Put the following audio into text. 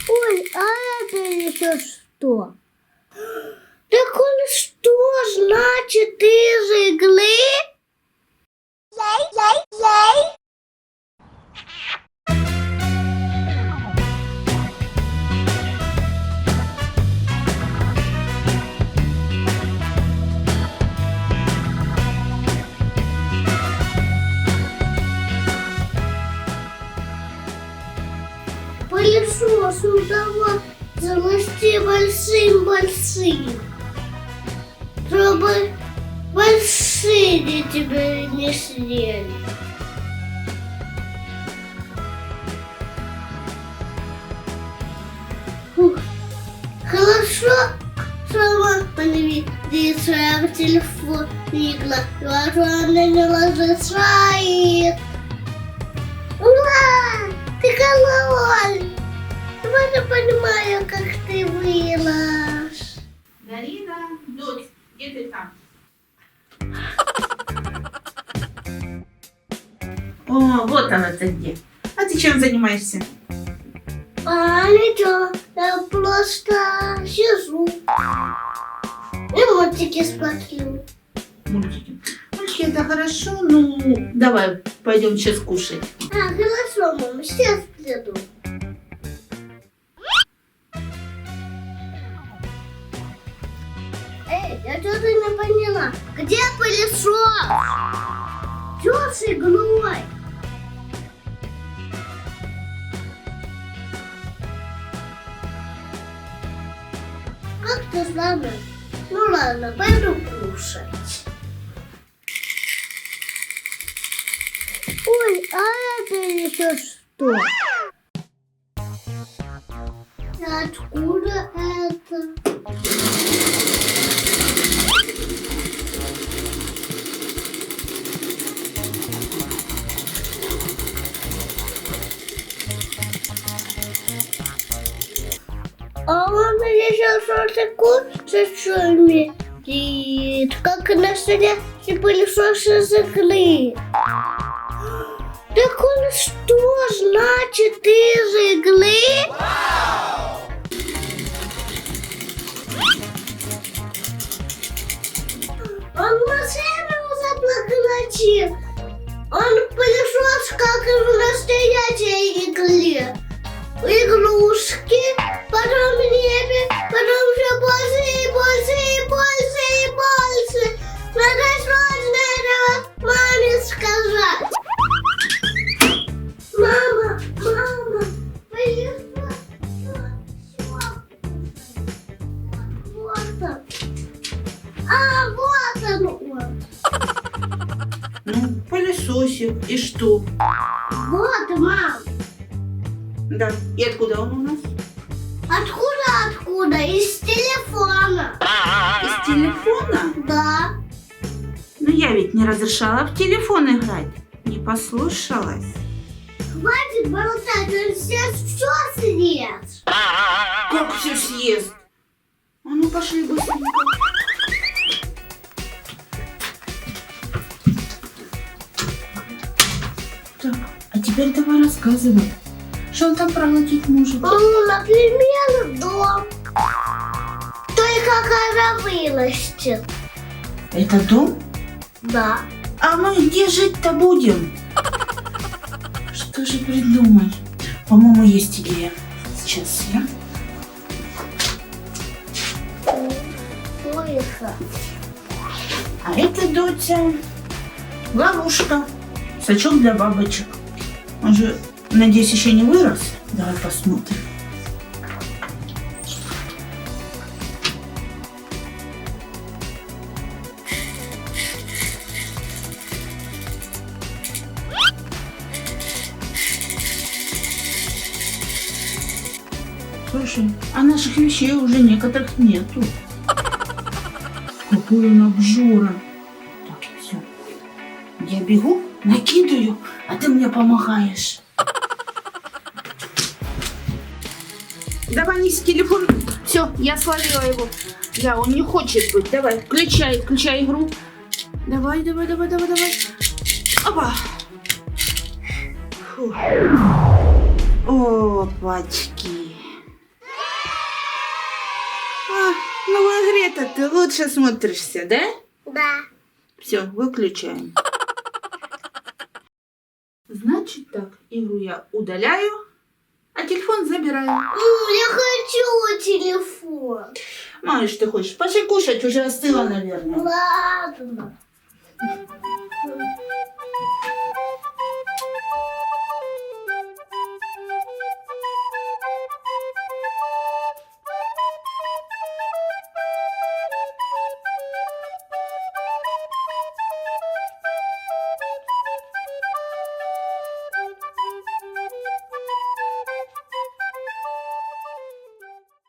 Ой, а это еще что? Так он что, значит, из иглы? Пылесос, ну давай замести большим-большим, чтобы большие тебя не съели. Ух, хорошо, сама подведется в телефон игла, а она не разрешает. Ура! Ты голодный! Я понимаю, как ты вылазь. Дарина, дочь, где ты там? О, вот она-то где. А ты чем занимаешься? А ничего, я просто сижу. И мультики смотрю. Мультики. Мультики это хорошо, ну давай пойдем сейчас кушать. А, хорошо, мама, сейчас приду. Эй, я что-то не поняла. Где пылесос? Чё с иглой? Как ты знаешь? Ну ладно, пойду кушать. Ой, а это еще что? Откуда это? А он еще что-то кушает, как настоящий пылесос из иглы. Так он что, значит, из иглы? Он машину заблокировал. Он пылесос, как и в настоящей игле. Игрушки, потом в небе, потом все больше и больше и больше и больше. Надо срочно этого маме сказать. Мама, пылесос, вот он. А, вот он. Ну, пылесосик. И что? Вот, мам. Да. И откуда он у нас? Откуда? Из телефона. Из телефона? Да. Но я ведь не разрешала в телефон играть. Не послушалась. Хватит болтать, он сейчас все съест. Как все съест? А ну пошли быстренько. Так, а теперь давай рассказывай. Что он там проглотить может? Ну, например, дом. Только когда вырастет. Это дом? Да. А мы где жить-то будем? Что же придумать? По-моему, есть идея. Сейчас я. Слышно. А это, Дотя, ловушка. Сачок для бабочек. Он же, надеюсь, еще не вырос. Давай посмотрим. Слушай, а наших вещей уже некоторых нету. Какой он обжора. Так, все. Я бегу, накидываю, а ты мне помогаешь. Давай неси телефон. Все, я словила его. Да, он не хочет быть. Давай, включай игру. Давай. Опа. Фу. Опачки. это ты лучше смотришься, да? Да. Все, выключаем. Значит так, игру я удаляю, а телефон забираю. Я хочу телефон. Малыш, ты хочешь? Пошли кушать, уже остыло, наверное. Ладно.